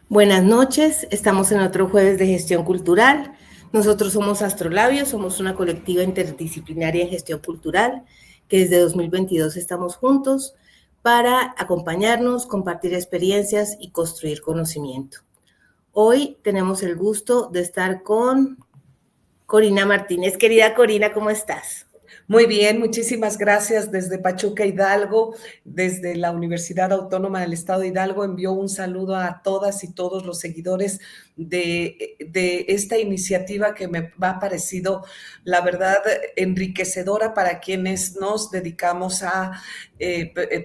Buenas noches, estamos en otro jueves de gestión cultural. Nosotros somos Astrolabios, somos una colectiva interdisciplinaria en gestión cultural que desde 2022 estamos juntos para acompañarnos, compartir experiencias y construir conocimiento. Hoy tenemos el gusto de estar con Corina Martínez. Querida Corina, ¿cómo estás? Muy bien, muchísimas gracias. Desde Pachuca, Hidalgo, desde la Universidad Autónoma del Estado de Hidalgo, envío un saludo a todas y todos los seguidores de esta iniciativa que me ha parecido, la verdad, enriquecedora para quienes nos dedicamos a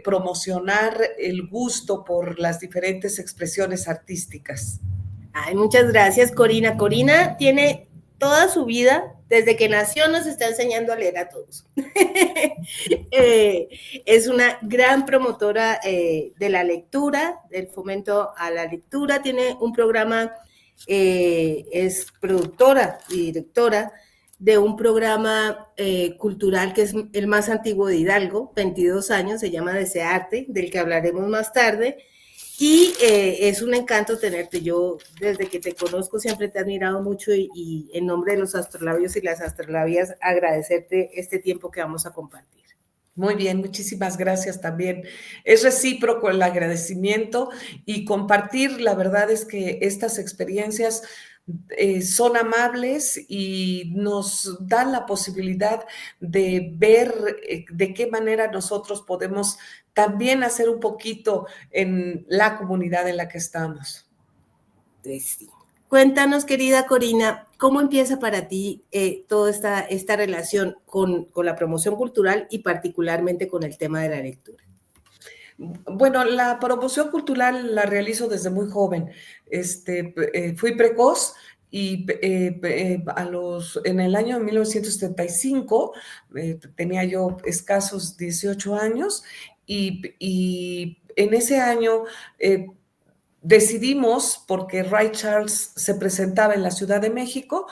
promocionar el gusto por las diferentes expresiones artísticas. Ay, muchas gracias, Corina. Corina tiene toda su vida, desde que nació, nos está enseñando a leer a todos. Es una gran promotora de la lectura, del fomento a la lectura. Tiene un programa, es productora y directora de un programa cultural que es el más antiguo de Hidalgo, 22 años, se llama Desearte, del que hablaremos más tarde. Y es un encanto tenerte. Yo, desde que te conozco, siempre te he admirado mucho y en nombre de los astrolabios y las astrolabias, agradecerte este tiempo que vamos a compartir. Muy bien, muchísimas gracias también. Es recíproco el agradecimiento y compartir. La verdad es que estas experiencias son amables y nos dan la posibilidad de ver de qué manera nosotros podemos también hacer un poquito en la comunidad en la que estamos. Entonces, sí. Cuéntanos, querida Corina, ¿cómo empieza para ti toda esta relación con la promoción cultural y particularmente con el tema de la lectura? Bueno, la promoción cultural la realizo desde muy joven. Fui precoz y en el año 1975 tenía yo escasos 18 años y en ese año decidimos, porque Ray Charles se presentaba en la Ciudad de México,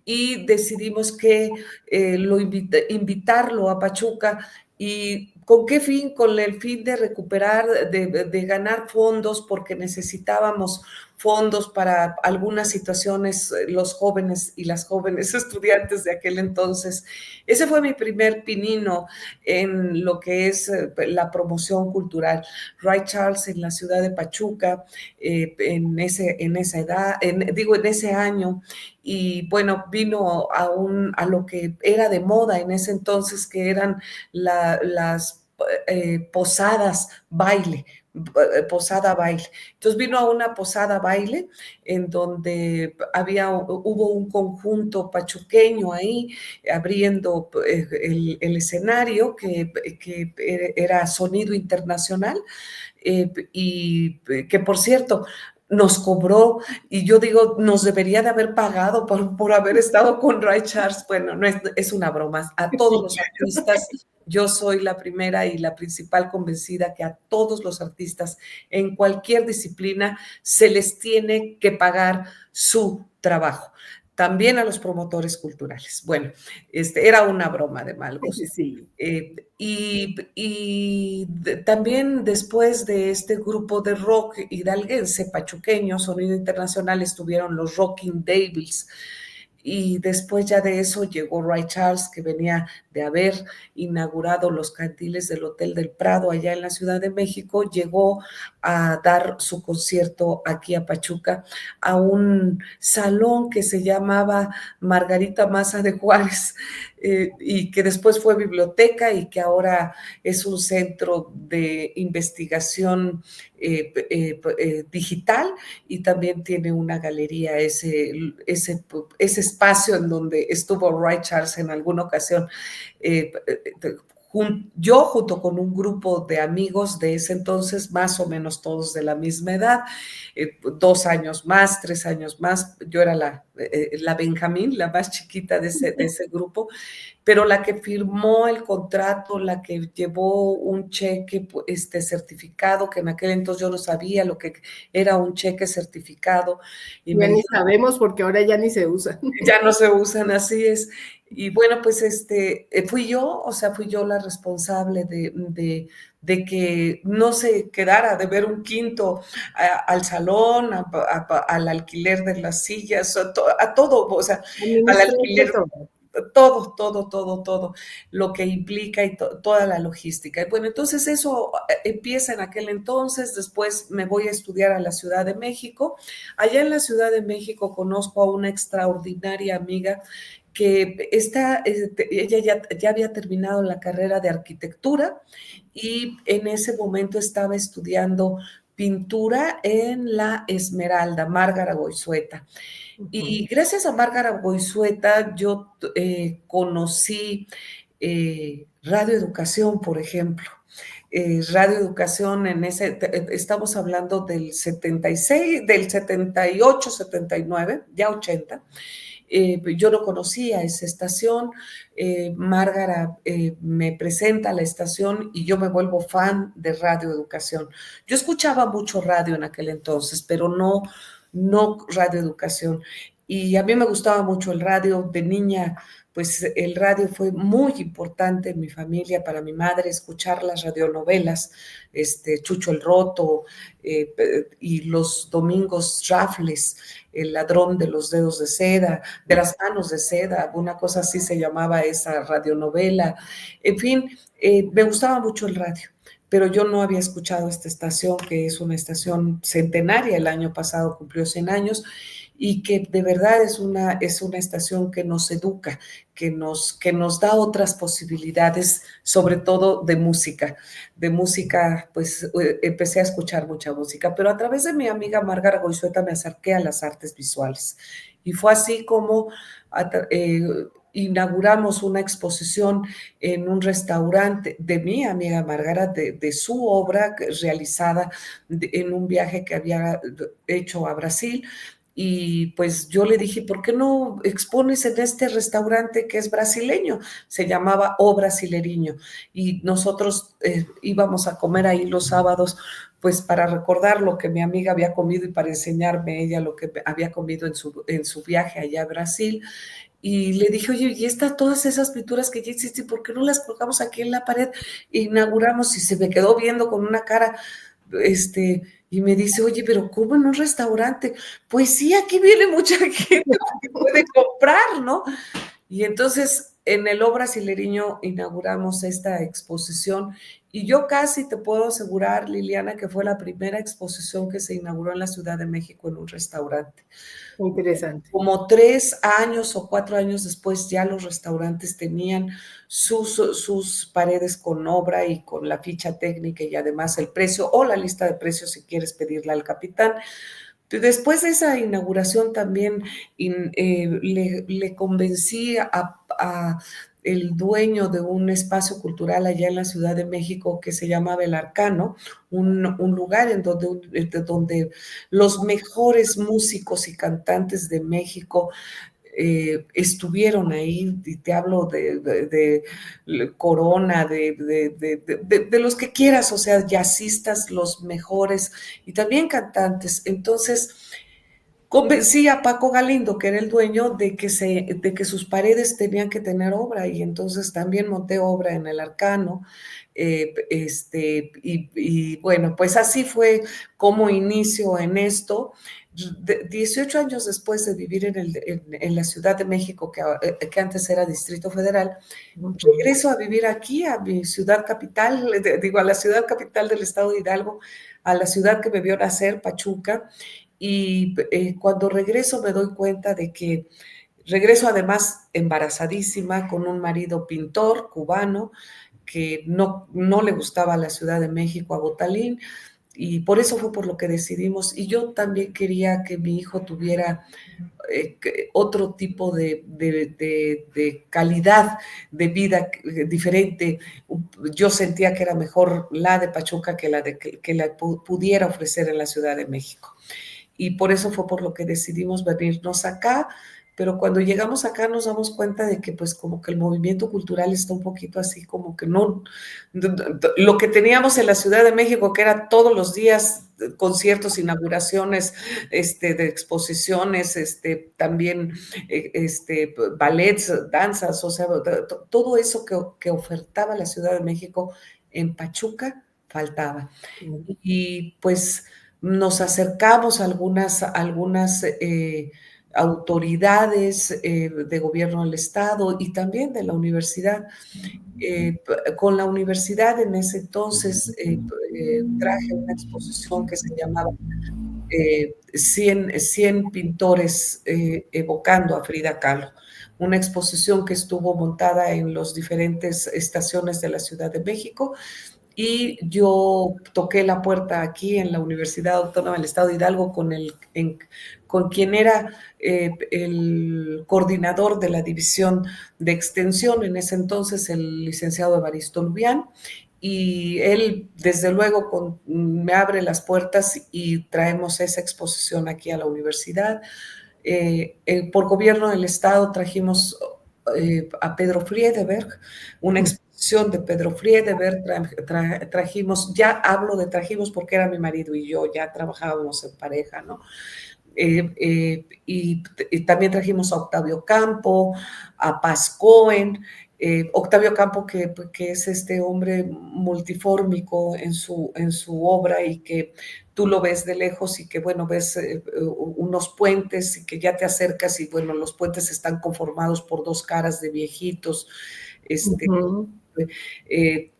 y decidimos que invitarlo a Pachuca. ¿Y con qué fin? Con el fin de recuperar, de ganar fondos, porque necesitábamos fondos para algunas situaciones, los jóvenes y las jóvenes estudiantes de aquel entonces. Ese fue mi primer pinino en lo que es la promoción cultural. Ray Charles en la ciudad de Pachuca, en esa edad, en ese año, y bueno, vino a lo que era de moda en ese entonces, que eran las posadas baile, posada baile. Entonces vino a una posada baile en donde hubo un conjunto pachuqueño ahí abriendo el escenario que era sonido internacional, y que por cierto nos cobró, y yo digo, nos debería de haber pagado por haber estado con Ray Charles. Bueno, no es una broma. A todos los artistas, yo soy la primera y la principal convencida que a todos los artistas en cualquier disciplina se les tiene que pagar su trabajo. También a los promotores culturales. Bueno, era una broma de mal gusto. Sí. También después de este grupo de rock hidalguense, pachuqueño, sonido internacional, estuvieron los Rocking Devils. Y después ya de eso llegó Ray Charles, que venía de haber inaugurado los cantiles del Hotel del Prado allá en la Ciudad de México. Llegó a dar su concierto aquí a Pachuca, a un salón que se llamaba Margarita Maza de Juárez, y que después fue biblioteca y que ahora es un centro de investigación digital, y también tiene una galería, ese espacio en donde estuvo Ray Charles en alguna ocasión. Yo junto con un grupo de amigos de ese entonces, más o menos todos de la misma edad, 2 años más, 3 años más, yo era la Benjamín, la más chiquita de ese grupo, pero la que firmó el contrato, la que llevó un cheque certificado, que en aquel entonces yo no sabía lo que era un cheque certificado. Y Ya me ni dijo, sabemos porque ahora ya ni se usan. ya no se usan, así es. Y bueno, pues fui yo la responsable de que no se quedara de ver un quinto al salón, al alquiler de las sillas, a todo, o sea, al Administraste alquiler, todo. todo lo que implica y toda la logística. Y bueno, entonces eso empieza en aquel entonces, después me voy a estudiar a la Ciudad de México. Allá en la Ciudad de México conozco a una extraordinaria amiga que ella ya había terminado la carrera de arquitectura y en ese momento estaba estudiando pintura en la Esmeralda, Márgara Goizueta. Y gracias a Márgara Goizueta yo conocí radioeducación, por ejemplo. Radioeducación estamos hablando del 76, del 78, 79, ya 80. Yo no conocía esa estación, Márgara me presenta a la estación y yo me vuelvo fan de radioeducación. Yo escuchaba mucho radio en aquel entonces, pero no radioeducación. Y a mí me gustaba mucho el radio de niña, pues el radio fue muy importante en mi familia, para mi madre, escuchar las radionovelas, Chucho el Roto, y los domingos Raffles, el ladrón de los dedos de seda, de las manos de seda, una cosa así se llamaba esa radionovela. En fin, me gustaba mucho el radio, pero yo no había escuchado esta estación, que es una estación centenaria, el año pasado cumplió 100 años, y que de verdad es una estación que nos educa, que nos da otras posibilidades, sobre todo de música, pues empecé a escuchar mucha música, pero a través de mi amiga Márgara Goizueta me acerqué a las artes visuales. Y fue así como eh, inauguramos una exposición en un restaurante de mi amiga Márgara, de su obra realizada en un viaje que había hecho a Brasil. Y pues yo le dije, ¿por qué no expones en este restaurante que es brasileño? Se llamaba O Brasileriño. Y nosotros íbamos a comer ahí los sábados, pues para recordar lo que mi amiga había comido y para enseñarme ella lo que había comido en su viaje allá a Brasil. Y le dije, oye, y todas esas pinturas que ya existen, ¿por qué no las colocamos aquí en la pared? Inauguramos y se me quedó viendo con una cara, y me dice, oye, pero ¿cómo en un restaurante? Pues sí, aquí viene mucha gente que puede comprar, ¿no? Y entonces en el O Brasileriño inauguramos esta exposición y yo casi te puedo asegurar, Liliana, que fue la primera exposición que se inauguró en la Ciudad de México en un restaurante. Interesante. Como 3 años o 4 años después ya los restaurantes tenían sus paredes con obra y con la ficha técnica y además el precio o la lista de precios si quieres pedirla al capitán. Después de esa inauguración también le convencí a el dueño de un espacio cultural allá en la Ciudad de México que se llamaba El Arcano, un lugar en donde los mejores músicos y cantantes de México estuvieron ahí, y te hablo de Corona, de los que quieras, o sea, jazzistas, los mejores, y también cantantes. Entonces, convencí a Paco Galindo, que era el dueño, de que sus paredes tenían que tener obra, y entonces también monté obra en el Arcano. Y bueno, pues así fue como inicio en esto. 18 años después de vivir en la Ciudad de México, que antes era Distrito Federal, regreso a vivir aquí, a mi ciudad capital, digo, a la ciudad capital del estado de Hidalgo, a la ciudad que me vio nacer, Pachuca, y cuando regreso me doy cuenta de que regreso además embarazadísima con un marido pintor cubano que no le gustaba la Ciudad de México, a Botalín, y por eso fue por lo que decidimos. Y yo también quería que mi hijo tuviera otro tipo de calidad de vida diferente. Yo sentía que era mejor la de Pachuca que la pudiera ofrecer en la Ciudad de México. Y por eso fue por lo que decidimos venirnos acá. Pero cuando llegamos acá nos damos cuenta de que pues como que el movimiento cultural está un poquito así como que no, lo que teníamos en la Ciudad de México, que era todos los días conciertos, inauguraciones, de exposiciones, también ballets, danzas, o sea, todo eso que ofertaba la Ciudad de México en Pachuca faltaba. Y pues nos acercamos a algunas autoridades de gobierno del estado y también de la universidad. Con la universidad en ese entonces traje una exposición que se llamaba 100 pintores evocando a Frida Kahlo, una exposición que estuvo montada en las diferentes estaciones de la Ciudad de México, y yo toqué la puerta aquí en la Universidad Autónoma del Estado de Hidalgo con quien era el coordinador de la división de extensión en ese entonces, el licenciado Evaristo Lubián, y él desde luego me abre las puertas y traemos esa exposición aquí a la universidad. Por gobierno del Estado trajimos a Pedro Friedeberg, una exposición de Pedro Friedeberg, trajimos, ya hablo de trajimos porque era mi marido y yo, ya trabajábamos en pareja, ¿no? Y también trajimos a Octavio Campo, a Paz Cohen, Octavio Campo, que es este hombre multifórmico en su obra y que tú lo ves de lejos y que, bueno, ves unos puentes y que ya te acercas y, bueno, los puentes están conformados por dos caras de viejitos.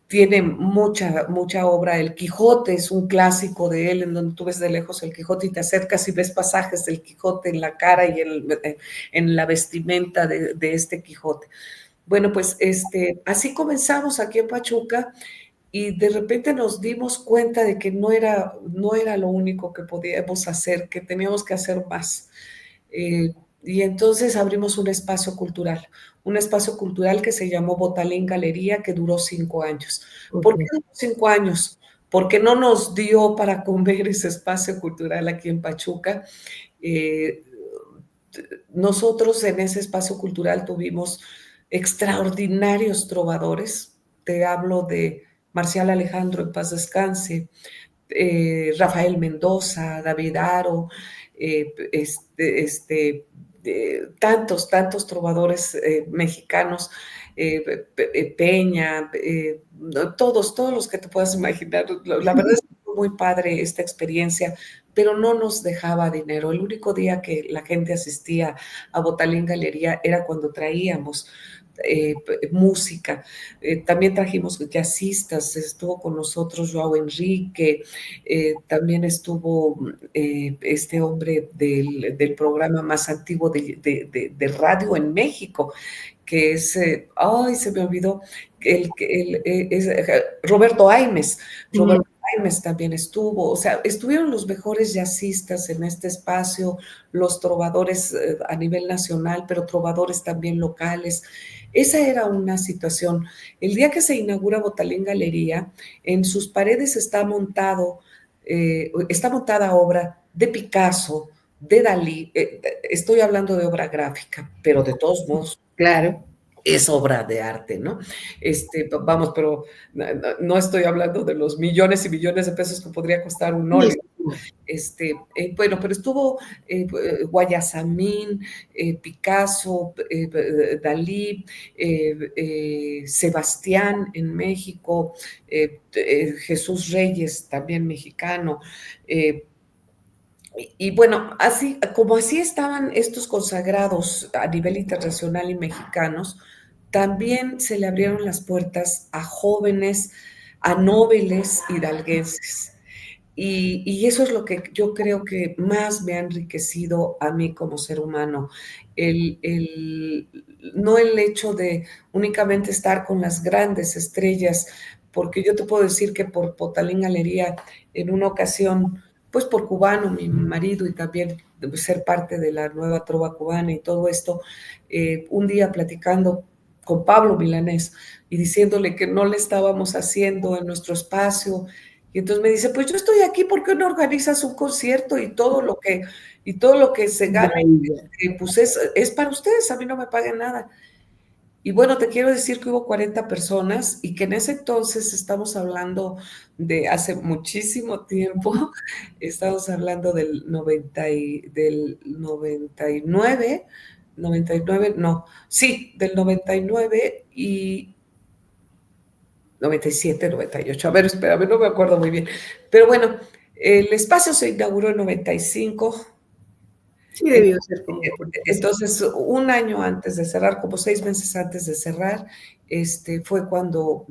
Tiene mucha obra. El Quijote es un clásico de él, en donde tú ves de lejos el Quijote y te acercas y ves pasajes del Quijote en la cara y en la vestimenta de este Quijote. Bueno, pues así comenzamos aquí en Pachuca y de repente nos dimos cuenta de que no era lo único que podíamos hacer, que teníamos que hacer más. Y entonces abrimos un espacio cultural que se llamó Botalín Galería, que duró 5 años. ¿Por qué duró 5 años? Porque no nos dio para comer ese espacio cultural aquí en Pachuca. Nosotros en ese espacio cultural tuvimos extraordinarios trovadores. Te hablo de Marcial Alejandro, en paz descanse, Rafael Mendoza, David Aro, tantos trovadores mexicanos, Peña, todos los que te puedas imaginar. La verdad es que fue muy padre esta experiencia, pero no nos dejaba dinero. El único día que la gente asistía a Botalín Galería era cuando traíamos música. También trajimos jazzistas, estuvo con nosotros Joao Enrique, también estuvo este hombre del programa más antiguo de radio en México, que es, ay, se me olvidó, es Roberto Aimes. Roberto Aimes también estuvo, o sea, estuvieron los mejores jazzistas en este espacio, los trovadores a nivel nacional, pero trovadores también locales. Esa era una situación. El día que se inaugura Botalín Galería, en sus paredes está montada obra de Picasso, de Dalí. Estoy hablando de obra gráfica, pero de todos modos, claro, es obra de arte, ¿no? Vamos, pero no estoy hablando de los millones y millones de pesos que podría costar un óleo. Bueno, pero estuvo Guayasamín, Picasso, Dalí, Sebastián en México, Jesús Reyes, también mexicano. Y bueno, así estaban estos consagrados a nivel internacional y mexicanos, también se le abrieron las puertas a jóvenes, a nobles hidalguenses. Y eso es lo que yo creo que más me ha enriquecido a mí como ser humano. No el hecho de únicamente estar con las grandes estrellas, porque yo te puedo decir que por Botalín Galería, en una ocasión, pues por cubano, mi marido, y también ser parte de la nueva trova cubana y todo esto, un día platicando con Pablo Milanés y diciéndole que no le estábamos haciendo en nuestro espacio. Y entonces me dice, pues yo estoy aquí, ¿por qué no organizas un concierto y todo lo que se gana, pues es para ustedes, a mí no me paguen nada? Y bueno, te quiero decir que hubo 40 personas y que en ese entonces estamos hablando de hace muchísimo tiempo, estamos hablando del 99, no, sí, del 99, 97, 98. A ver, espérame, no me acuerdo muy bien. Pero bueno, el espacio se inauguró en 95. Sí, debió ser como por eso. Entonces, un año antes de cerrar, como 6 meses antes de cerrar, fue cuando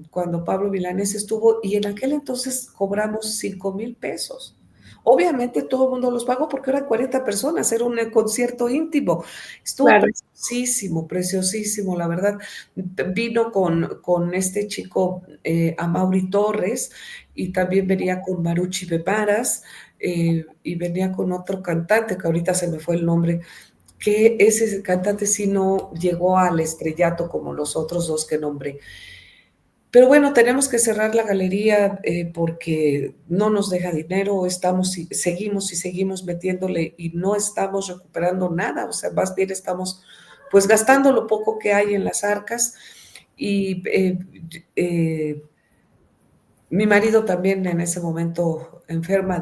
Pablo Milanés estuvo, y en aquel entonces cobramos 5,000 pesos. Obviamente todo el mundo los pagó porque eran 40 personas, era un concierto íntimo. Estuvo Claro. preciosísimo, preciosísimo, la verdad. Vino con este chico, Amaury Torres, y también venía con Marucci Beparas, y venía con otro cantante, que ahorita se me fue el nombre, que ese cantante sí no llegó al estrellato como los otros dos que nombré. Pero bueno, tenemos que cerrar la galería, porque no nos deja dinero, seguimos y seguimos metiéndole y no estamos recuperando nada, o sea, más bien estamos pues gastando lo poco que hay en las arcas. Y mi marido también en ese momento enferma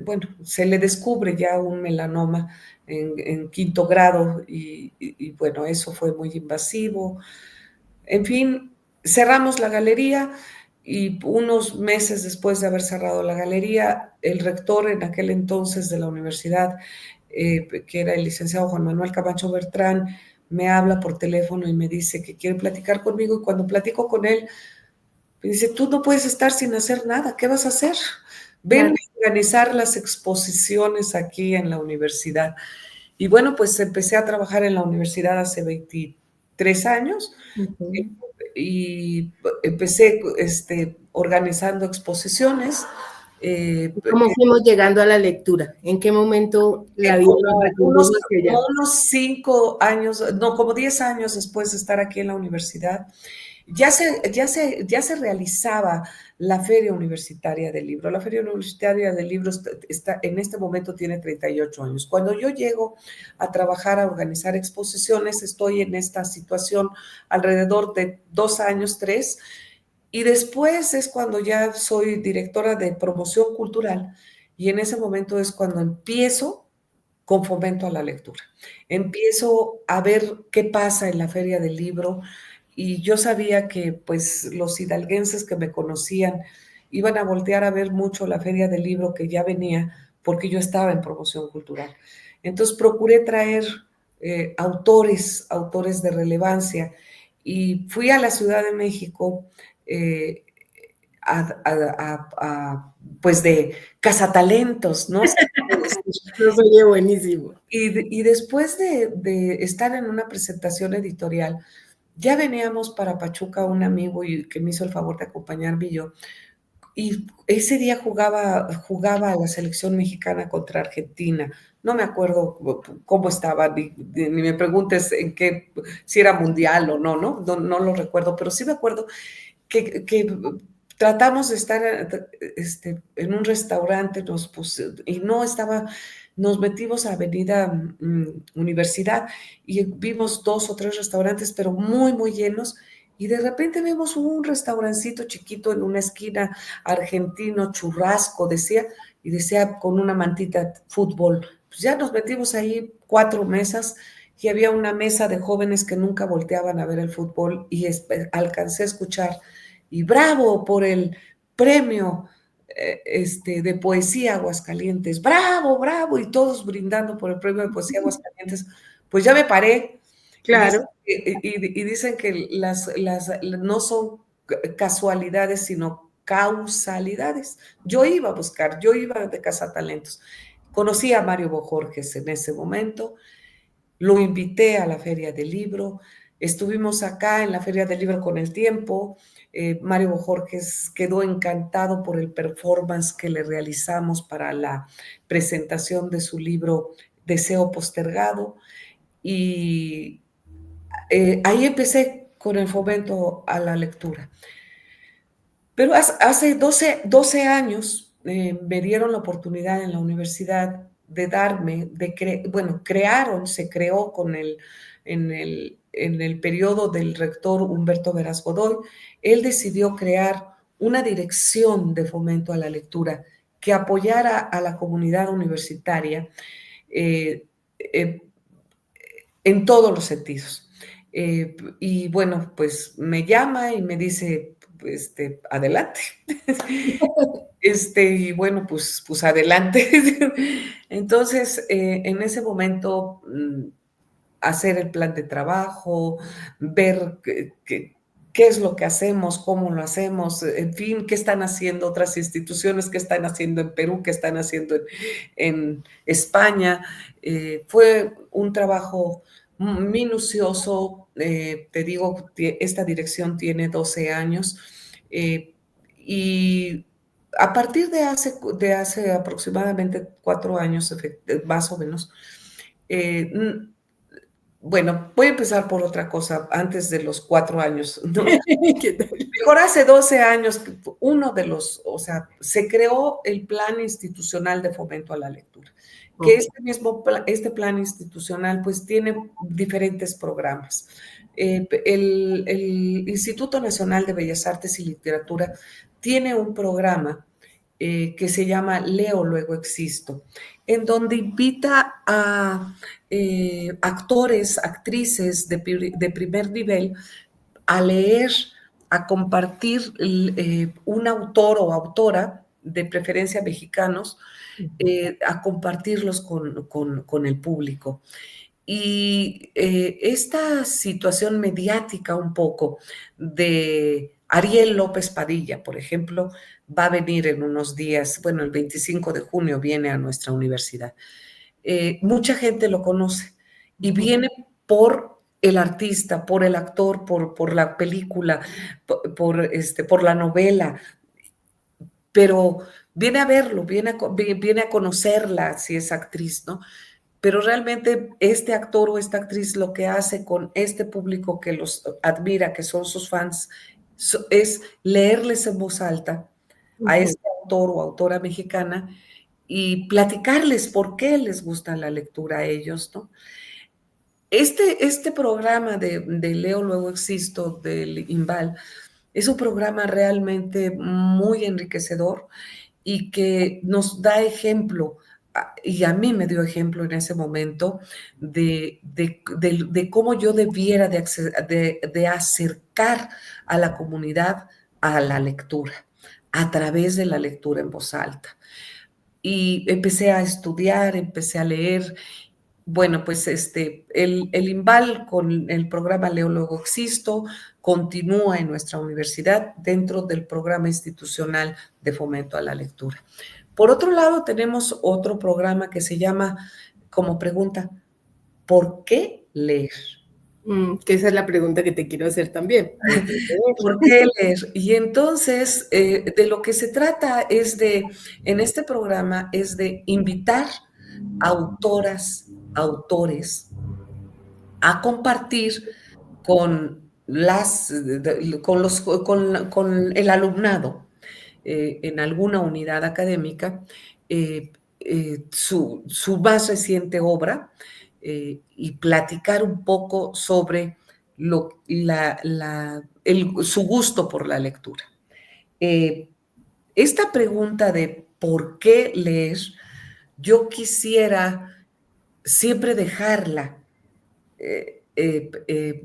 bueno, se le descubre ya un melanoma en 5.º grado, y bueno, eso fue muy invasivo. En fin, cerramos la galería, y unos meses después de haber cerrado la galería, el rector en aquel entonces de la universidad, que era el licenciado Juan Manuel Camacho Bertrán, me habla por teléfono y me dice que quiere platicar conmigo, y cuando platico con él, me dice: tú no puedes estar sin hacer nada, ¿qué vas a hacer? Ven Claro. a organizar las exposiciones aquí en la universidad. Y bueno, pues empecé a trabajar en la universidad hace 23 años, Ujú. y empecé organizando exposiciones. ¿Cómo fuimos llegando a la lectura? ¿En qué momento la vida nos recondujo hacia Como allá? unos 5 años, no, como 10 años después de estar aquí en la universidad, ya se realizaba la Feria Universitaria del Libro. La Feria Universitaria del Libro en este momento tiene 38 años. Cuando yo llego a trabajar, a organizar exposiciones, estoy en esta situación alrededor de 2 años, 3, y después es cuando ya soy directora de promoción cultural, y en ese momento es cuando empiezo con fomento a la lectura. Empiezo a ver qué pasa en la Feria del Libro, y yo sabía que pues los hidalguenses que me conocían iban a voltear a ver mucho la Feria del Libro que ya venía, porque yo estaba en promoción cultural. Entonces procuré traer autores de relevancia, y fui a la Ciudad de México, eh, pues de cazatalentos, ¿no? Nos oye buenísimo. Y después de estar en una presentación editorial, ya veníamos para Pachuca un amigo y que me hizo el favor de acompañarme, y ese día jugaba la selección mexicana contra Argentina. No me acuerdo cómo estaba, ni me preguntes si era mundial o no, no lo recuerdo, pero sí me acuerdo que tratamos de estar en un restaurante, y no estaba, nos metimos a Avenida Universidad, y vimos 2 o 3 restaurantes, pero muy, muy llenos, y de repente vemos un restaurancito chiquito en una esquina, argentino, churrasco, y decía con una mantita fútbol. Pues ya nos metimos ahí 4 mesas, y había una mesa de jóvenes que nunca volteaban a ver el fútbol, y alcancé a escuchar: y bravo por el premio de poesía Aguascalientes, bravo, bravo, y todos brindando por el premio de poesía Aguascalientes. Pues ya me paré, Claro. y dicen que no son casualidades, sino causalidades. Yo iba de cazatalentos. Conocí a Mario Bojorges en ese momento, lo invité a la Feria del Libro, estuvimos acá en la Feria del Libro con el tiempo. Mario Bojorges quedó encantado por el performance que le realizamos para la presentación de su libro Deseo Postergado, y ahí empecé con el fomento a la lectura. Pero hace 12 años me dieron la oportunidad en la universidad de se creó en el periodo del rector Humberto Veras Godoy. Él decidió crear una dirección de fomento a la lectura que apoyara a la comunidad universitaria, eh, eh, en todos los sentidos. Y bueno, pues me llama y me dice: adelante. Y bueno, pues adelante. Entonces, en ese momento, hacer el plan de trabajo, ver qué es lo que hacemos, cómo lo hacemos, en fin, qué están haciendo otras instituciones, qué están haciendo en Perú, qué están haciendo en España. Fue un trabajo minucioso. Te digo, esta dirección tiene 12 años, y a partir de hace aproximadamente 4 años, más o menos, eh, bueno, voy a empezar por otra cosa antes de los 4 años, ¿no? ¿Qué tal? Mejor hace 12 años, o sea, se creó el Plan Institucional de Fomento a la Lectura, que Ok. este plan institucional, pues, tiene diferentes programas. El Instituto Nacional de Bellas Artes y Literatura tiene un programa que se llama Leo, luego existo, en donde invita a actores, actrices de primer nivel a leer, a compartir un autor o autora, de preferencia mexicanos, a compartirlos con el público. Y esta situación mediática un poco de Ariel López Padilla, por ejemplo, va a venir en unos días, bueno, el 25 de junio viene a nuestra universidad. Mucha gente lo conoce y viene por el artista, por el actor, por la película, por la novela, pero viene a verlo, viene a conocerla si es actriz, ¿no? Pero realmente este actor o esta actriz lo que hace con este público que los admira, que son sus fans, es leerles en voz alta a este autor o autora mexicana y platicarles por qué les gusta la lectura a ellos, ¿no? Este programa de Leo Luego Existo del INVAL es un programa realmente muy enriquecedor y que nos da ejemplo, y a mí me dio ejemplo en ese momento, de cómo yo debiera de acercar a la comunidad a la lectura, a través de la lectura en voz alta. Y empecé a estudiar, empecé a leer. Bueno, pues el INVAL con el programa Leo Luego Existo continúa en nuestra universidad dentro del programa institucional de fomento a la lectura. Por otro lado, tenemos otro programa que se llama, como pregunta, ¿por qué leer? Que esa es la pregunta que te quiero hacer también. ¿Por qué ¿Por qué leer? Y entonces, de lo que se trata en este programa, es de invitar a autoras, autores, a compartir con con el alumnado en alguna unidad académica su más reciente obra, y platicar un poco sobre su gusto por la lectura. Esta pregunta de ¿por qué leer? Yo quisiera siempre dejarla en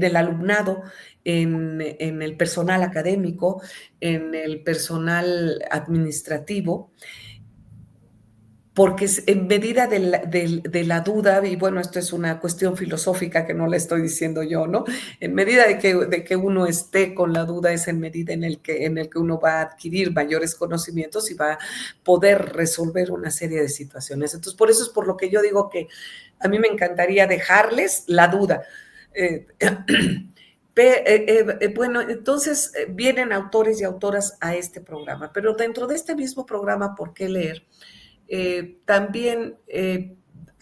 el alumnado, en el personal académico, en el personal administrativo, porque en medida de la duda, y bueno, esto es una cuestión filosófica que no le estoy diciendo yo, ¿no? En medida de que uno esté con la duda es en medida en el que uno va a adquirir mayores conocimientos y va a poder resolver una serie de situaciones. Entonces, por eso es por lo que yo digo que a mí me encantaría dejarles la duda. Bueno, entonces vienen autores y autoras a este programa, pero dentro de este mismo programa, ¿por qué leer? También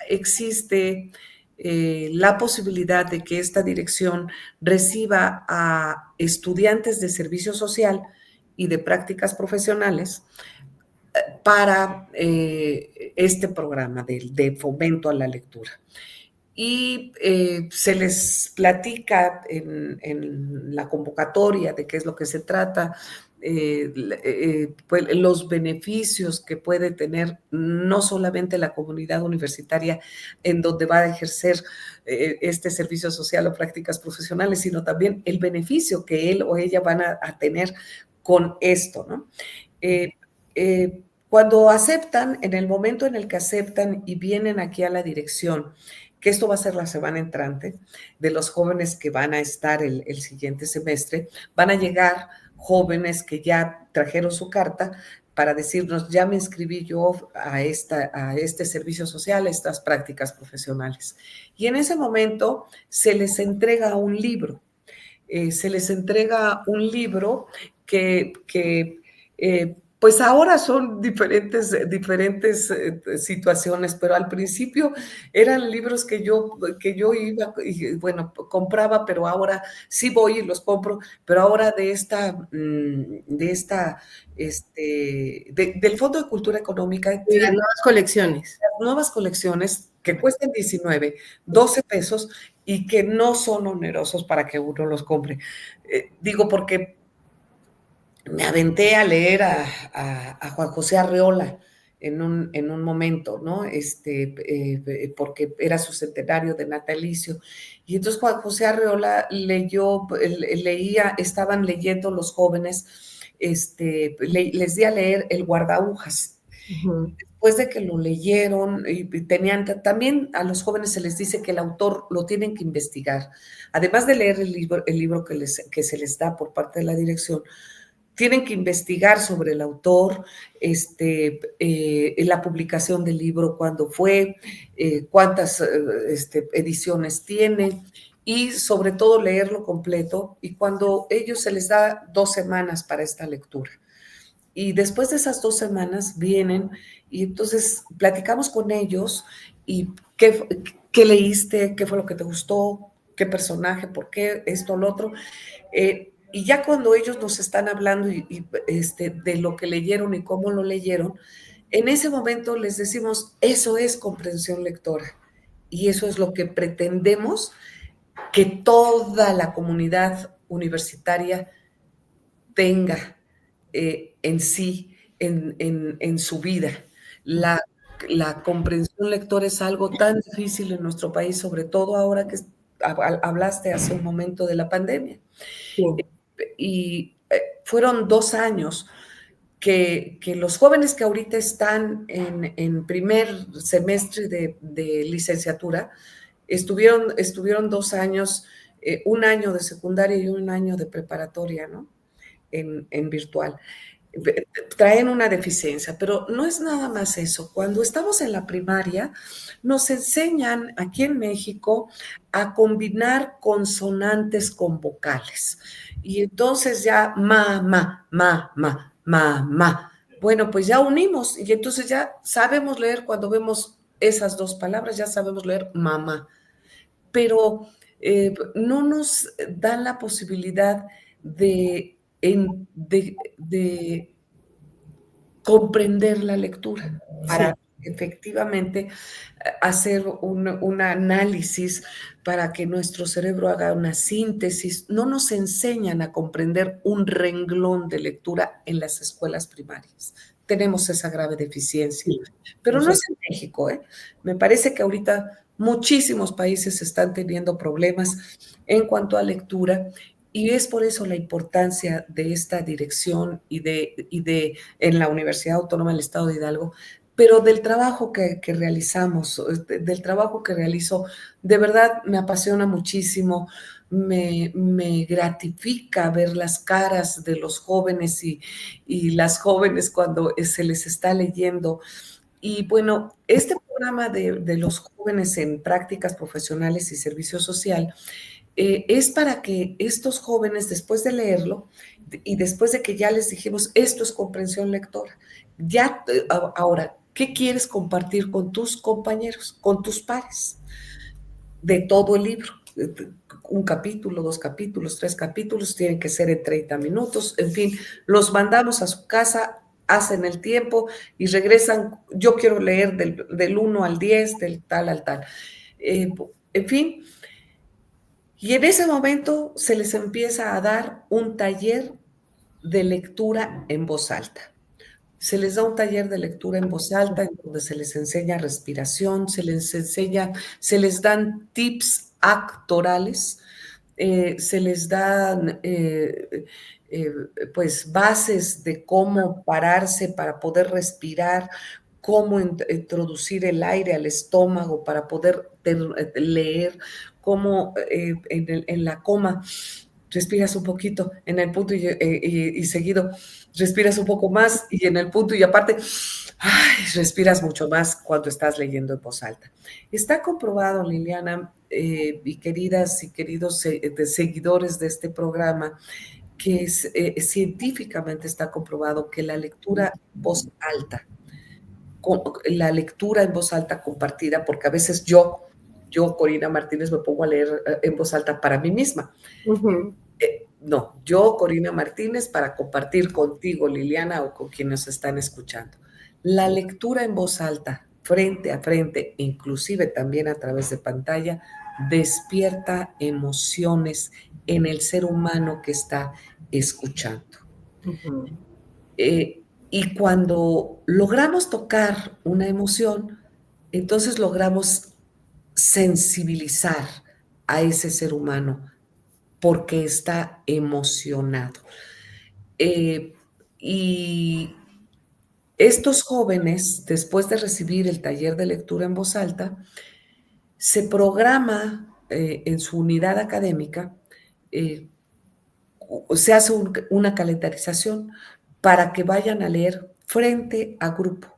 existe la posibilidad de que esta dirección reciba a estudiantes de servicio social y de prácticas profesionales para este programa de fomento a la lectura. Y se les platica en la convocatoria de qué es lo que se trata, pues, los beneficios que puede tener no solamente la comunidad universitaria en donde va a ejercer este servicio social o prácticas profesionales, sino también el beneficio que él o ella van a tener con esto, ¿no? Cuando aceptan, en el momento en el que aceptan y vienen aquí a la dirección, que esto va a ser la semana entrante, de los jóvenes que van a estar el siguiente semestre, van a llegar jóvenes que ya trajeron su carta para decirnos, ya me inscribí yo a este servicio social, a estas prácticas profesionales. Y en ese momento se les entrega un libro. Que pues ahora son diferentes situaciones, pero al principio eran libros que yo iba y bueno, compraba, pero ahora sí voy y los compro, pero ahora del Fondo de Cultura Económica De las tiene nuevas colecciones. nuevas colecciones que cuestan 19, 12 pesos y que no son onerosos para que uno los compre. Digo, porque me aventé a leer a Juan José Arreola en un momento, ¿no? Porque era su centenario de natalicio. Y entonces Juan José Arreola estaban leyendo los jóvenes, les di a leer El guardaújas. Después de que lo leyeron, y también a los jóvenes se les dice que el autor lo tienen que investigar. Además de leer el libro que se les da por parte de la dirección, tienen que investigar sobre el autor, la publicación del libro, cuándo fue, cuántas ediciones tiene, y sobre todo leerlo completo. Y cuando ellos se les da 2 semanas para esta lectura. Y después de esas 2 semanas vienen y entonces platicamos con ellos y qué leíste, qué fue lo que te gustó, qué personaje, por qué, esto, lo otro. Y ya cuando ellos nos están hablando de lo que leyeron y cómo lo leyeron, en ese momento les decimos, eso es comprensión lectora. Y eso es lo que pretendemos que toda la comunidad universitaria tenga en sí, en su vida. La comprensión lectora es algo tan difícil en nuestro país, sobre todo ahora que hablaste hace un momento de la pandemia. Sí. Y fueron 2 años que los jóvenes que ahorita están en primer semestre de licenciatura estuvieron 2 años, 1 año de secundaria y 1 año de preparatoria, ¿no? En virtual. Traen una deficiencia, pero no es nada más eso. Cuando estamos en la primaria, nos enseñan aquí en México a combinar consonantes con vocales. Y entonces ya ma. Bueno, pues ya unimos y entonces ya sabemos leer cuando vemos esas 2 palabras, ya sabemos leer mamá. Pero no nos dan la posibilidad de comprender la lectura para efectivamente hacer un análisis, para que nuestro cerebro haga una síntesis. No nos enseñan a comprender un renglón de lectura en las escuelas primarias. Tenemos esa grave deficiencia. Pero no es en México, ¿eh? Me parece que ahorita muchísimos países están teniendo problemas en cuanto a lectura. Y es por eso la importancia de esta dirección en la Universidad Autónoma del Estado de Hidalgo, pero del trabajo que realizamos, del trabajo que realizo, de verdad me apasiona muchísimo, me gratifica ver las caras de los jóvenes y las jóvenes cuando se les está leyendo. Y bueno, este programa de los jóvenes en prácticas profesionales y servicio social es para que estos jóvenes, después de leerlo y después de que ya les dijimos, esto es comprensión lectora, ya ahora, ¿qué quieres compartir con tus compañeros, con tus pares? De todo el libro. 1 capítulo, 2 capítulos, 3 capítulos, tienen que ser en 30 minutos, en fin, los mandamos a su casa, hacen el tiempo y regresan, yo quiero leer del 1 al 10, del tal al tal. En fin, y en ese momento se les empieza a dar un taller de lectura en voz alta. Se les da un taller de lectura en voz alta en donde se les enseña respiración, se les dan tips actorales, se les dan eh, pues bases de cómo pararse para poder respirar, cómo introducir el aire al estómago para poder leer, cómo en la coma respiras un poquito, en el punto y seguido respiras un poco más y en el punto y aparte, ay, respiras mucho más cuando estás leyendo en voz alta. Está comprobado, Liliana, y queridas y queridos seguidores de este programa, que científicamente está comprobado que la lectura en voz alta, la lectura en voz alta compartida, porque a veces Corina Martínez, me pongo a leer en voz alta para mí misma. No, yo, Corina Martínez, para compartir contigo, Liliana, o con quienes nos están escuchando. La lectura en voz alta, frente a frente, inclusive también a través de pantalla, despierta emociones en el ser humano que está escuchando. Y cuando logramos tocar una emoción, entonces logramos sensibilizar a ese ser humano porque está emocionado. Y estos jóvenes, después de recibir el taller de lectura en voz alta, se programa en su unidad académica, se hace una calendarización para que vayan a leer frente a grupo.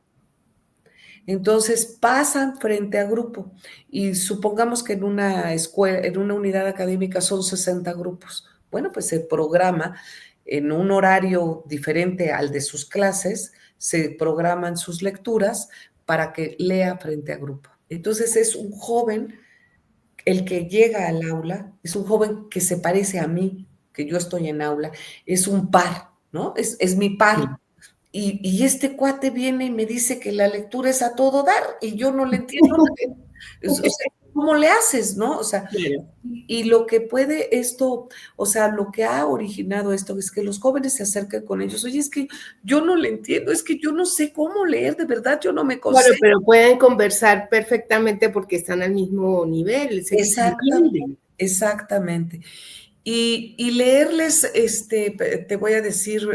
Entonces pasan frente a grupo y supongamos que en una escuela, en una unidad académica son 60 grupos. Bueno, pues se programa en un horario diferente al de sus clases, se programan sus lecturas para que lea frente a grupo. Entonces es un joven, el que llega al aula, es un joven que se parece a mí, que yo estoy en aula, es un par, ¿no? Es mi par. Y este cuate viene y me dice que la lectura es a todo dar y yo no le entiendo. O sea, ¿cómo le haces, no? O sea, y lo que puede esto, o sea, lo que ha originado esto es que los jóvenes se acerquen con ellos. Oye, es que yo no le entiendo, es que yo no sé cómo leer, de verdad, yo no me concentro. Bueno, pero pueden conversar perfectamente porque están al mismo nivel. Exactamente, exactamente. Y leerles, te voy a decir,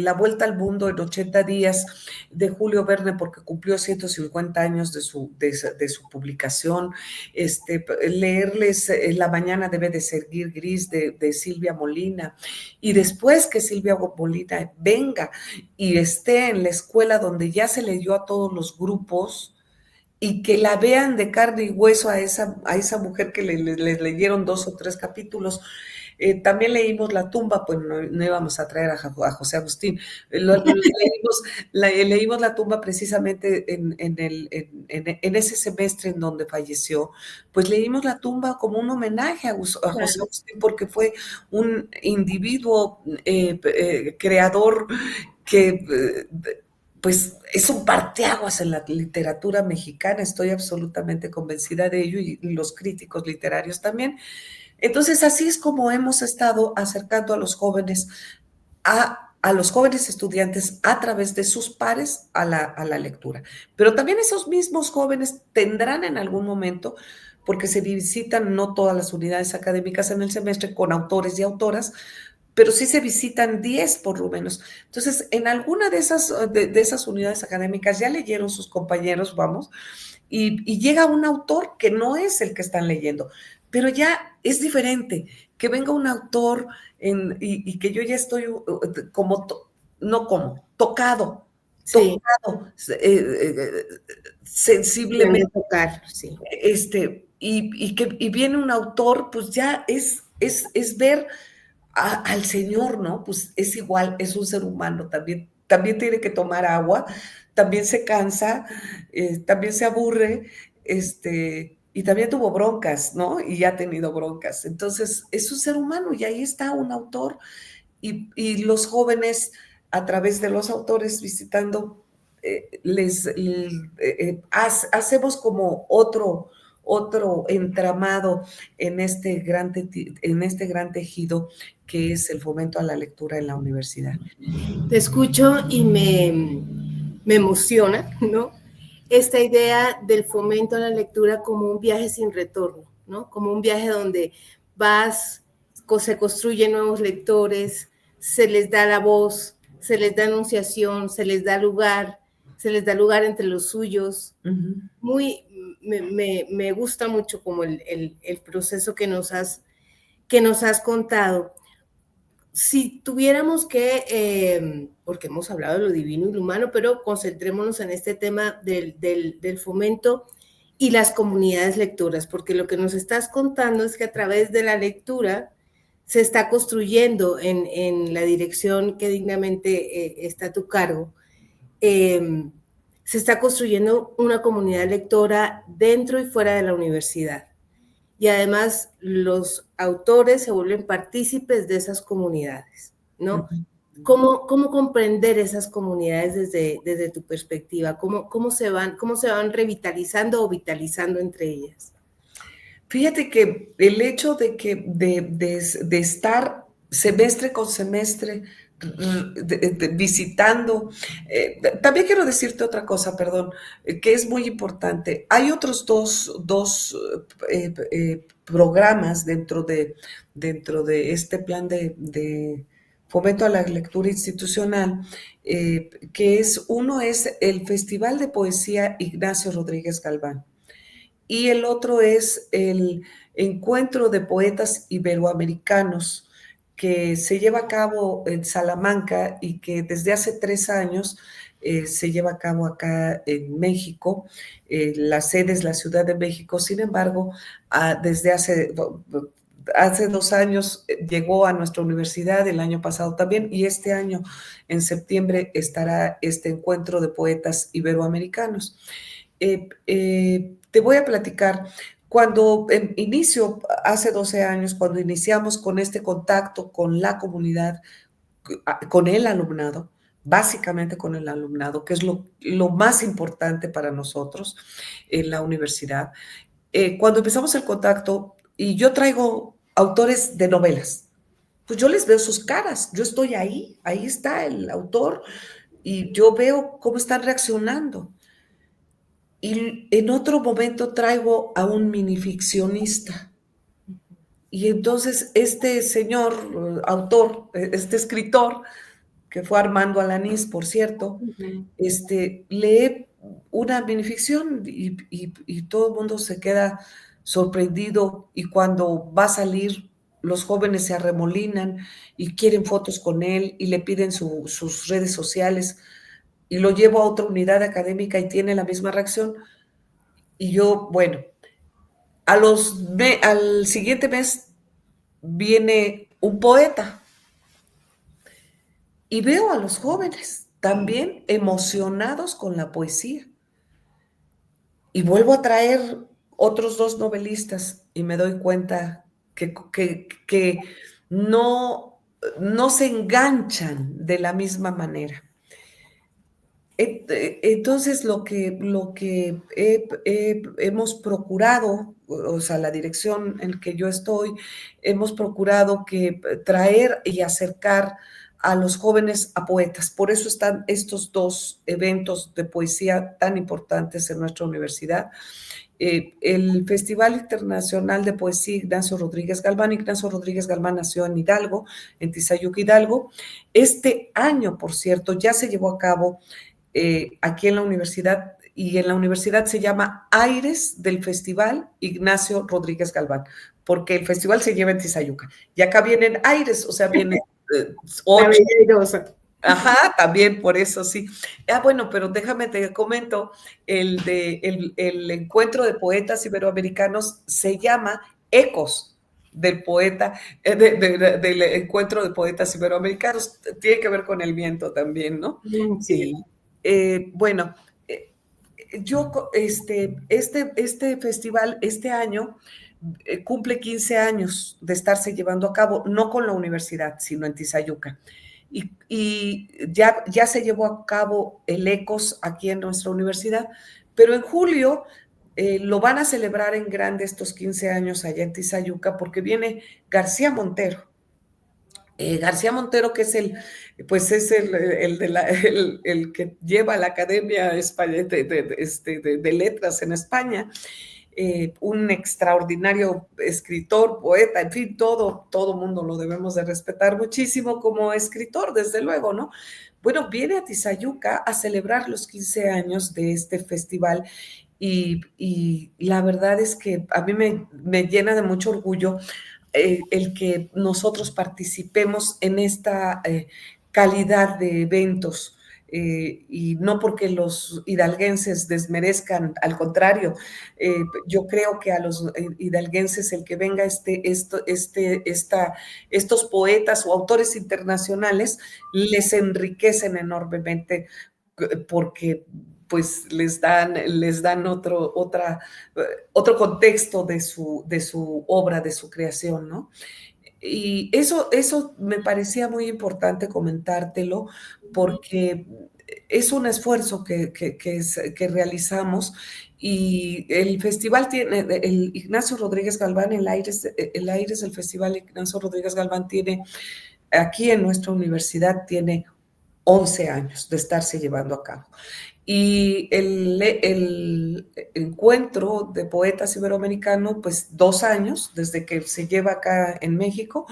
La Vuelta al Mundo en 80 días de Julio Verne, porque cumplió 150 años de su publicación. Leerles La mañana debe de seguir gris de Silvia Molina. Y después que Silvia Molina venga y esté en la escuela donde ya se leyó a todos los grupos, y que la vean de carne y hueso a esa mujer que les leyeron 2 o 3 capítulos. También leímos La tumba, pues no íbamos a traer a José Agustín. Leímos La tumba precisamente en ese semestre en donde falleció. Pues leímos La tumba como un homenaje a José Agustín, porque fue un individuo creador que pues es un parteaguas en la literatura mexicana, estoy absolutamente convencida de ello y los críticos literarios también. Entonces, así es como hemos estado acercando a los jóvenes, a los jóvenes estudiantes a través de sus pares a la lectura. Pero también esos mismos jóvenes tendrán en algún momento, porque se visitan no todas las unidades académicas en el semestre con autores y autoras, pero sí se visitan 10 por lo menos. Entonces, en alguna de esas unidades académicas ya leyeron sus compañeros, vamos, y llega un autor que no es el que están leyendo, pero ya es diferente, que venga un autor y que yo ya estoy tocado, Sí. sensiblemente. Tocar, sí. Y viene un autor, pues ya es ver al Señor, ¿no? Pues es igual, es un ser humano, también tiene que tomar agua, también se cansa, también se aburre, y también tuvo broncas, ¿no? Y ya ha tenido broncas. Entonces, es un ser humano y ahí está un autor y los jóvenes a través de los autores visitando, hacemos como otro entramado en este gran tejido que es el fomento a la lectura en la universidad. Te escucho y me emociona, ¿no? Esta idea del fomento a la lectura como un viaje sin retorno, ¿no? Como un viaje donde vas, se construyen nuevos lectores, se les da la voz, se les da anunciación, se les da lugar entre los suyos. Me gusta mucho como el proceso que nos has contado. Si tuviéramos que, porque hemos hablado de lo divino y lo humano, pero concentrémonos en este tema del fomento y las comunidades lectoras, porque lo que nos estás contando es que a través de la lectura se está construyendo en la dirección que dignamente está a tu cargo, se está construyendo una comunidad lectora dentro y fuera de la universidad. Y además los autores se vuelven partícipes de esas comunidades, ¿no? ¿Cómo comprender esas comunidades desde tu perspectiva? ¿Cómo se van revitalizando o vitalizando entre ellas? Fíjate que el hecho de estar semestre con semestre visitando, también quiero decirte otra cosa, perdón, que es muy importante. Hay otros dos programas dentro de este plan de fomento a la lectura institucional, uno es el Festival de Poesía Ignacio Rodríguez Galván. Y el otro es el Encuentro de Poetas Iberoamericanos, que se lleva a cabo en Salamanca y que desde hace 3 años se lleva a cabo acá en México. La sede es la Ciudad de México, sin embargo, desde hace 2 años llegó a nuestra universidad, el año pasado también, y este año, en septiembre, estará este Encuentro de Poetas Iberoamericanos. Te voy a platicar, cuando inicio, hace 12 años, cuando iniciamos con este contacto con la comunidad, con el alumnado, básicamente con el alumnado, que es lo más importante para nosotros en la universidad, cuando empezamos el contacto, y yo traigo autores de novelas, pues yo les veo sus caras, yo estoy ahí está el autor, y yo veo cómo están reaccionando. Y en otro momento traigo a un minificcionista. Y entonces este señor autor, este escritor, que fue Armando Alanís, por cierto, lee una minificción y todo el mundo se queda sorprendido, y cuando va a salir, los jóvenes se arremolinan y quieren fotos con él y le piden sus redes sociales, y lo llevo a otra unidad académica y tiene la misma reacción. Y yo, bueno, al siguiente mes viene un poeta y veo a los jóvenes también emocionados con la poesía. Y vuelvo a traer otros 2 novelistas y me doy cuenta que no se enganchan de la misma manera. Entonces, lo que hemos procurado, o sea, la dirección en que yo estoy, hemos procurado traer y acercar a los jóvenes a poetas. Por eso están estos 2 eventos de poesía tan importantes en nuestra universidad. El Festival Internacional de Poesía Ignacio Rodríguez Galván. Ignacio Rodríguez Galván nació en Hidalgo, en Tizayuca, Hidalgo. Este año, por cierto, ya se llevó a cabo aquí en la universidad, y en la universidad se llama Aires del Festival Ignacio Rodríguez Galván, porque el festival se lleva en Tizayuca. Y acá vienen aires, o sea, vienen 8. Ajá, también por eso, sí. Bueno, pero déjame te comento, el Encuentro de Poetas Iberoamericanos se llama Ecos del poeta, del Encuentro de Poetas Iberoamericanos. Tiene que ver con el viento también, ¿no? Sí. Bueno, yo, este festival este año cumple 15 años de estarse llevando a cabo, no con la universidad, sino en Tizayuca. Y ya se llevó a cabo el ECOS aquí en nuestra universidad, pero en julio lo van a celebrar en grande estos 15 años allá en Tizayuca porque viene García Montero. García Montero, que es pues es el que lleva la Academia de Letras en España, un extraordinario escritor, poeta, en fin, todo mundo lo debemos de respetar muchísimo como escritor, desde luego, ¿no? Bueno, viene a Tizayuca a celebrar los 15 años de este festival y la verdad es que a mí me llena de mucho orgullo el que nosotros participemos en esta calidad de eventos. Y no porque los hidalguenses desmerezcan, al contrario, yo creo que a los hidalguenses el que venga estos poetas o autores internacionales les enriquecen enormemente porque pues les dan otro contexto de su obra, de su creación, ¿no? Y eso me parecía muy importante comentártelo porque es un esfuerzo que realizamos y el festival tiene, el Ignacio Rodríguez Galván, el Aires del Festival Ignacio Rodríguez Galván tiene, aquí en nuestra universidad tiene 11 años de estarse llevando a cabo. Y el encuentro de poetas iberoamericanos, pues 2 años, desde que se lleva acá en México,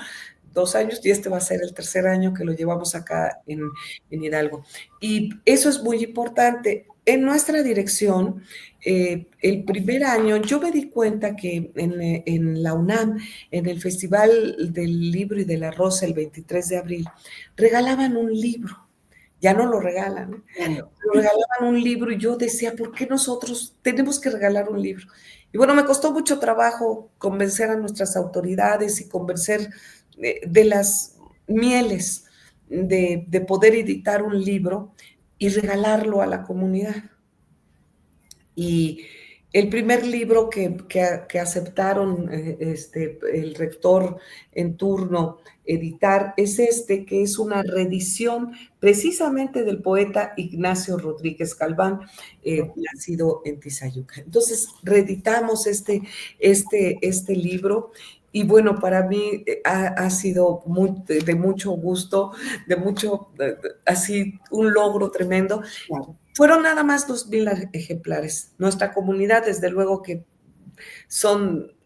2 años, y este va a ser el tercer año que lo llevamos acá en Hidalgo. Y eso es muy importante. En nuestra dirección, el primer año, yo me di cuenta que en la UNAM, en el Festival del Libro y de la Rosa, el 23 de abril, regalaban un libro. Ya no lo regalan. Ya no. Lo regalaban un libro y yo decía, ¿por qué nosotros tenemos que regalar un libro? Y bueno, me costó mucho trabajo convencer a nuestras autoridades y convencer de las mieles de poder editar un libro y regalarlo a la comunidad. Y el primer libro que aceptaron el rector en turno editar es que es una reedición precisamente del poeta Ignacio Rodríguez Galván, nacido en Tizayuca. Entonces, reeditamos este libro y bueno, para mí ha sido de mucho gusto, así un logro tremendo. Claro. Fueron nada más 2,000 ejemplares. Nuestra comunidad, desde luego que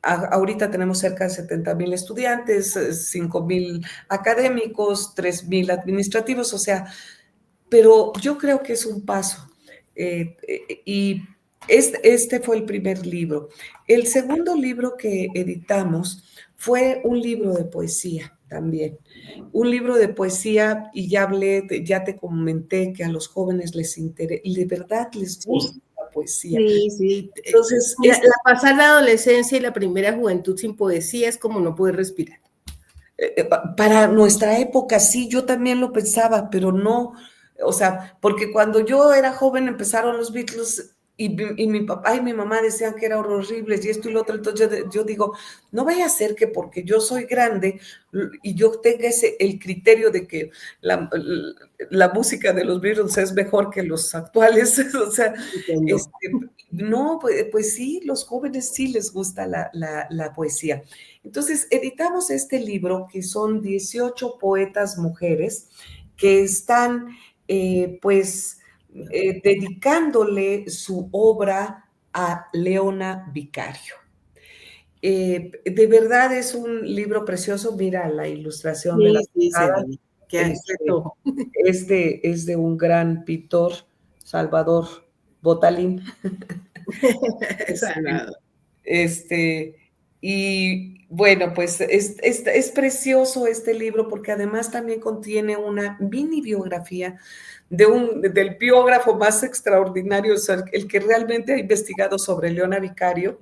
ahorita tenemos cerca de 70,000 estudiantes, 5,000 académicos, 3,000 administrativos, o sea, pero yo creo que es un paso. Y este fue el primer libro. El segundo libro que editamos fue un libro de poesía también. Un libro de poesía, y ya te comenté que a los jóvenes les interesa, de verdad les gusta la poesía. Sí, sí. Entonces, la pasar la adolescencia y la primera juventud sin poesía es como no poder respirar. Para nuestra época, sí, yo también lo pensaba, pero no, o sea, porque cuando yo era joven empezaron los Beatles y mi papá y mi mamá decían que eran horribles y esto y lo otro, entonces yo digo, no vaya a ser que porque yo soy grande y yo tenga el criterio de que la música de los Beatles es mejor que los actuales, o sea, no, pues sí, los jóvenes sí les gusta la poesía. Entonces, editamos este libro que son 18 poetas mujeres que están, dedicándole su obra a Leona Vicario. De verdad es un libro precioso. Mira la ilustración de la portada. Este es de un gran pintor, Salvador Botalín. Y bueno, pues es precioso este libro porque además también contiene una mini biografía del biógrafo más extraordinario, o sea, el que realmente ha investigado sobre Leona Vicario,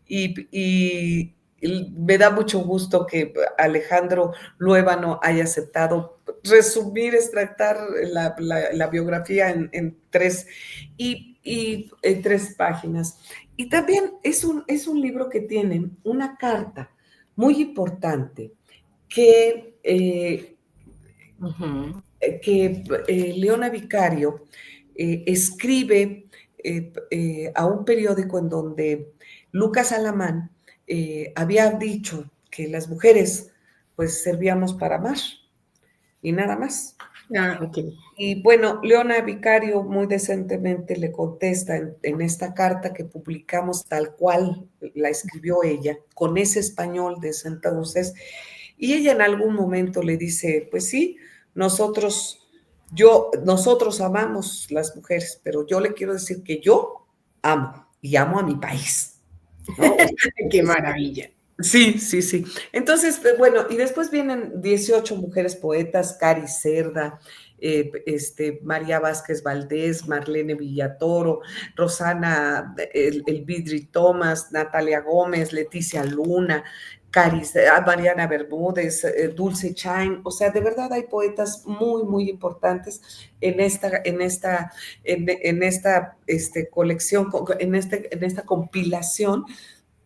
y me da mucho gusto que Alejandro Luébano haya aceptado resumir, extractar la biografía en 3 páginas. Y también es un libro que tiene una carta muy importante que Leona Vicario escribe a un periódico en donde Lucas Alamán había dicho que las mujeres pues servíamos para amar y nada más. Ah, ok. Y bueno, Leona Vicario muy decentemente le contesta en esta carta que publicamos tal cual la escribió ella, con ese español de ese entonces, y ella en algún momento le dice, pues sí, nosotros amamos las mujeres, pero yo le quiero decir que yo amo y amo a mi país, ¿no? Qué maravilla. Sí, sí, sí. Entonces, bueno, y después vienen 18 mujeres poetas, Cari Cerda, María Vázquez Valdés, Marlene Villatoro, Rosana Vidri Tomás, Natalia Gómez, Leticia Luna, Mariana Bermúdez, Dulce Chain. O sea, de verdad hay poetas muy, muy importantes en esta colección, en esta compilación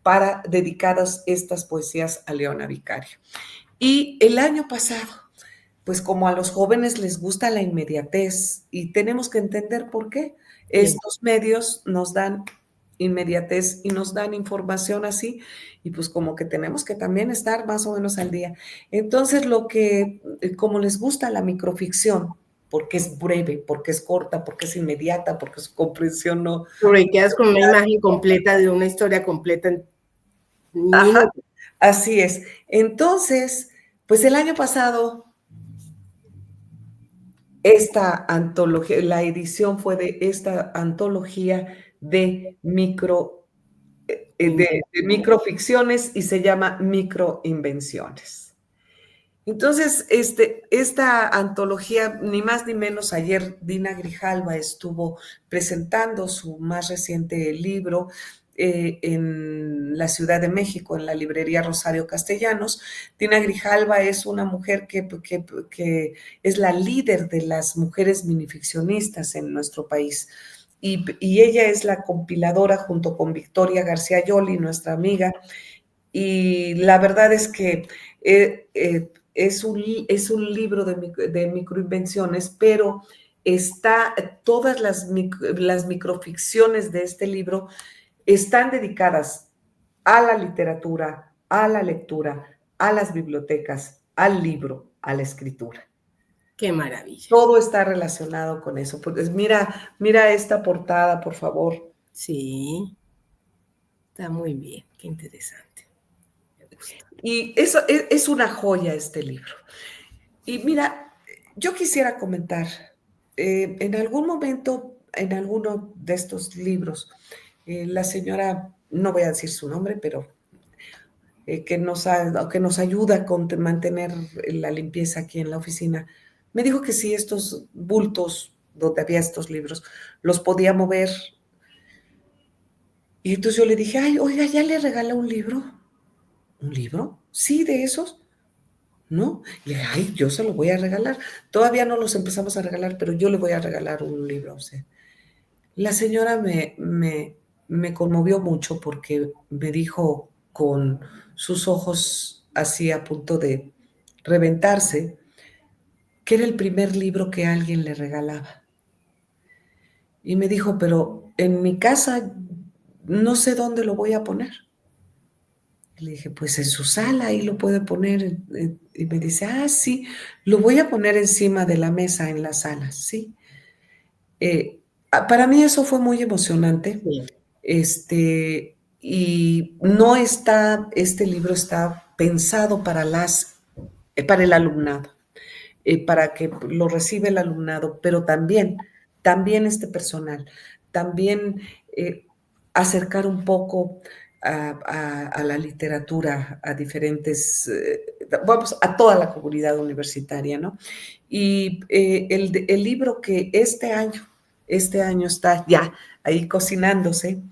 para dedicadas estas poesías a Leona Vicario. Y el año pasado, pues como a los jóvenes les gusta la inmediatez y tenemos que entender por qué estos medios nos dan inmediatez y nos dan información así, y pues como que tenemos que también estar más o menos al día. Entonces, como les gusta la microficción, porque es breve, porque es corta, porque es inmediata, porque su comprensión no... Porque quedas con una imagen completa de una historia completa en Ajá, minutos. así es. Entonces, pues el año pasado, esta antología, la edición fue de esta antología de microficciones y se llama Microinvenciones. Entonces, esta antología, ni más ni menos, ayer Dina Grijalva estuvo presentando su más reciente libro en la Ciudad de México, en la librería Rosario Castellanos. Dina Grijalva es una mujer que es la líder de las mujeres minificcionistas en nuestro país. Y ella es la compiladora junto con Victoria García Yoli, nuestra amiga, y la verdad es que es un libro de microinvenciones, pero todas las microficciones de este libro están dedicadas a la literatura, a la lectura, a las bibliotecas, al libro, a la escritura. Qué maravilla. Todo está relacionado con eso. Pues mira esta portada, por favor. Sí, está muy bien, qué interesante. Me gusta. Y eso es una joya este libro. Y mira, yo quisiera comentar, en algún momento, en alguno de estos libros, la señora, no voy a decir su nombre, pero que nos ayuda con mantener la limpieza aquí en la oficina, me dijo que si estos bultos donde había estos libros los podía mover. Y entonces yo le dije, ay, oiga, ¿ya le regala un libro? ¿Un libro? Sí, de esos. ¿No? Y le dije, ay, yo se lo voy a regalar. Todavía no los empezamos a regalar, pero yo le voy a regalar un libro a usted. La señora me conmovió mucho porque me dijo con sus ojos así a punto de reventarse que era el primer libro que alguien le regalaba. Y me dijo, pero en mi casa no sé dónde lo voy a poner. Y le dije, pues en su sala, ahí lo puede poner. Y me dice, ah, sí, lo voy a poner encima de la mesa en la sala, sí. Para mí eso fue muy emocionante. Sí. Y no está, este libro está pensado para el alumnado, para que lo reciba el alumnado, pero también personal, también acercar un poco a la literatura, a diferentes, vamos, a toda la comunidad universitaria, ¿no? Y el libro que este año está ya ahí cocinándose,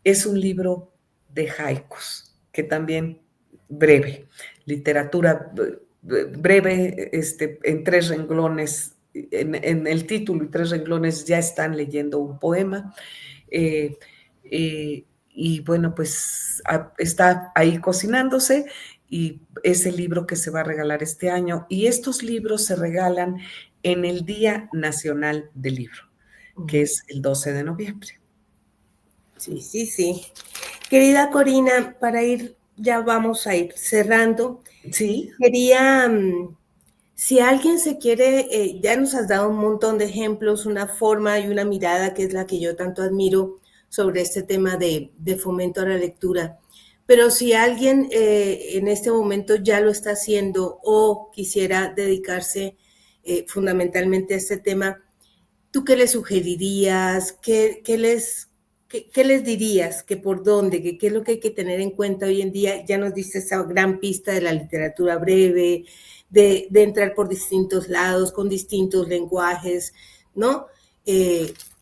es un libro de haikus, que también breve, literatura breve, en 3 renglones, en el título y 3 renglones ya están leyendo un poema. Y bueno, pues está ahí cocinándose y es el libro que se va a regalar este año. Y estos libros se regalan en el Día Nacional del Libro, que es el 12 de noviembre. Sí, sí, sí. Querida Corina, ya vamos a ir cerrando. Sí. Quería, si alguien se quiere, ya nos has dado un montón de ejemplos, una forma y una mirada que es la que yo tanto admiro sobre este tema de fomento a la lectura. Pero si alguien en este momento ya lo está haciendo o quisiera dedicarse fundamentalmente a este tema, ¿tú qué les sugerirías? ¿Qué les dirías? ¿Que por dónde? ¿Qué es lo que hay que tener en cuenta hoy en día? Ya nos diste esa gran pista de la literatura breve, de entrar por distintos lados, con distintos lenguajes, ¿no?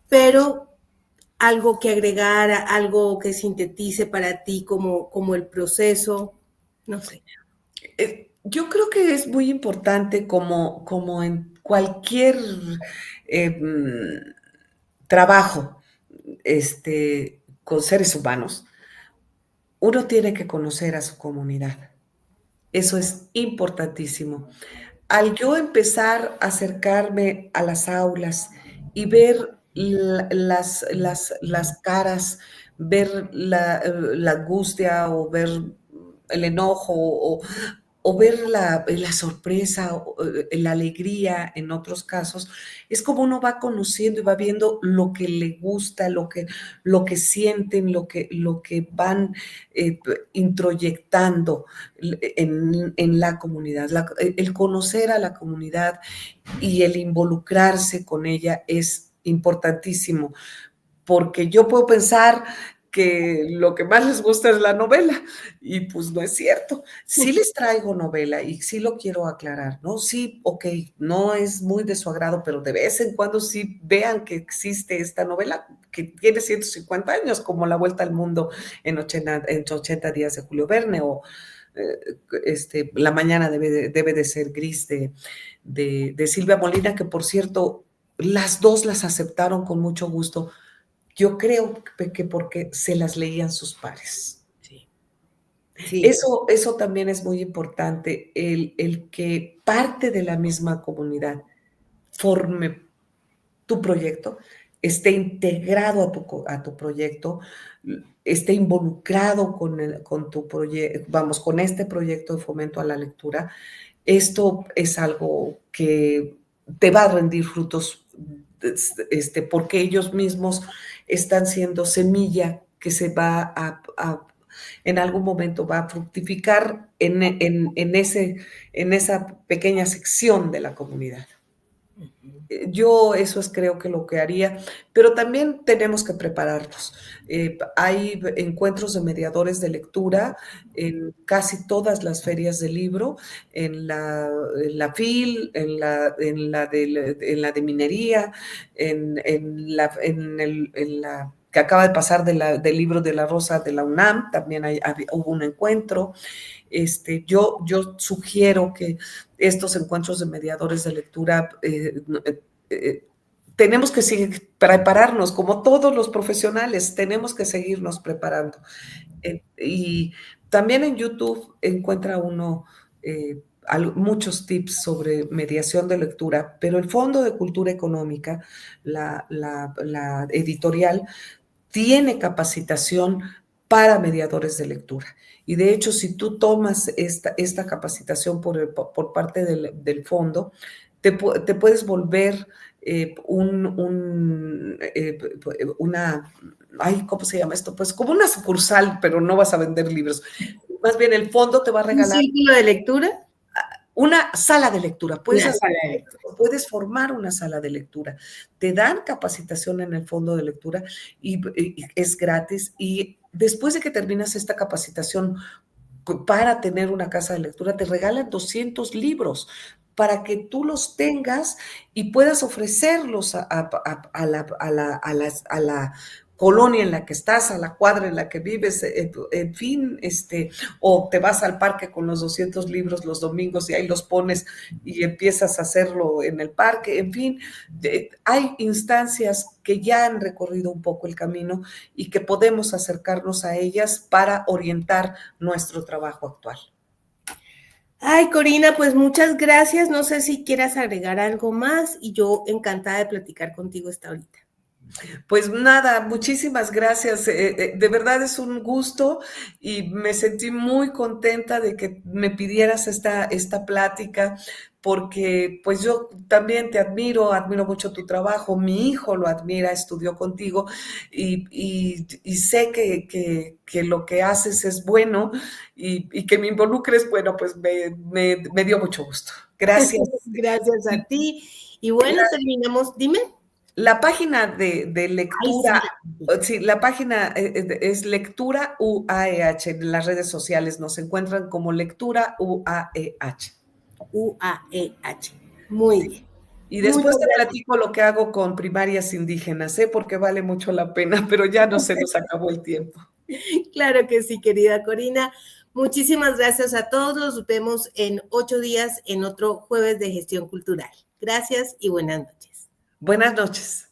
Pero algo que agregar, algo que sintetice para ti como el proceso, no sé. Yo creo que es muy importante como en cualquier trabajo con seres humanos, uno tiene que conocer a su comunidad. Eso es importantísimo. Al yo empezar a acercarme a las aulas y ver las caras, ver la angustia o ver el enojo o ver la sorpresa, la alegría en otros casos, es como uno va conociendo y va viendo lo que le gusta, lo que sienten, lo que van introyectando en la comunidad. El conocer a la comunidad y el involucrarse con ella es importantísimo, porque yo puedo pensar que lo que más les gusta es la novela, y pues no es cierto. Sí les traigo novela y sí lo quiero aclarar, ¿no? Sí, ok, no es muy de su agrado, pero de vez en cuando sí vean que existe esta novela que tiene 150 años, como La Vuelta al Mundo en 80 días de Julio Verne, o La mañana debe de ser gris de Silvia Molina, que por cierto, las dos las aceptaron con mucho gusto. Yo creo que porque se las leían sus pares. Sí, sí. Eso también es muy importante, el que parte de la misma comunidad forme tu proyecto, esté integrado a tu proyecto, esté involucrado con tu proyecto, vamos, con este proyecto de fomento a la lectura. Esto es algo que te va a rendir frutos, porque ellos mismos están siendo semilla que se va en algún momento va a fructificar en esa pequeña sección de la comunidad. Yo eso es creo que lo que haría, pero también tenemos que prepararnos. Hay encuentros de mediadores de lectura en casi todas las ferias de libro, en la FIL, en la de minería, en la que acaba de pasar del libro de la Rosa de la UNAM, también hubo un encuentro. Yo sugiero que estos encuentros de mediadores de lectura tenemos que seguir, prepararnos, como todos los profesionales, tenemos que seguirnos preparando. Y también en YouTube encuentra uno muchos tips sobre mediación de lectura, pero el Fondo de Cultura Económica, la editorial, tiene capacitación para mediadores de lectura. Y de hecho, si tú tomas esta capacitación por parte del fondo, te puedes volver ¿cómo se llama esto? Pues como una sucursal, pero no vas a vender libros. Más bien el fondo te va a ¿Un regalar círculo de lectura? una sala de lectura. Una sala de lectura. Puedes formar una sala de lectura. Te dan capacitación en el fondo de lectura y es gratis. Y después de que terminas esta capacitación para tener una casa de lectura, te regalan 200 libros para que tú los tengas y puedas ofrecerlos a la colonia en la que estás, a la cuadra en la que vives, en fin, o te vas al parque con los 200 libros los domingos y ahí los pones y empiezas a hacerlo en el parque, en fin, hay instancias que ya han recorrido un poco el camino y que podemos acercarnos a ellas para orientar nuestro trabajo actual. Ay, Corina, pues muchas gracias. No sé si quieras agregar algo más y yo encantada de platicar contigo esta ahorita. Pues nada, muchísimas gracias. De verdad es un gusto y me sentí muy contenta de que me pidieras esta plática, porque pues yo también te admiro mucho tu trabajo. Mi hijo lo admira, estudió contigo y sé que lo que haces es bueno y que me involucres, bueno, pues me dio mucho gusto. Gracias. Gracias a ti. Y bueno, terminamos. Dime. La página de Ay, sí. lectura, sí, la página es Lectura UAEH. En las redes sociales nos encuentran como Lectura UAEH. UAEH. Muy bien. Y Muchas después te gracias. platico lo que hago con primarias indígenas, porque vale mucho la pena, pero ya no se nos acabó el tiempo. Claro que sí, querida Corina. Muchísimas gracias a todos. Nos vemos en 8 días en otro jueves de gestión cultural. Gracias y buenas noches. Buenas noches.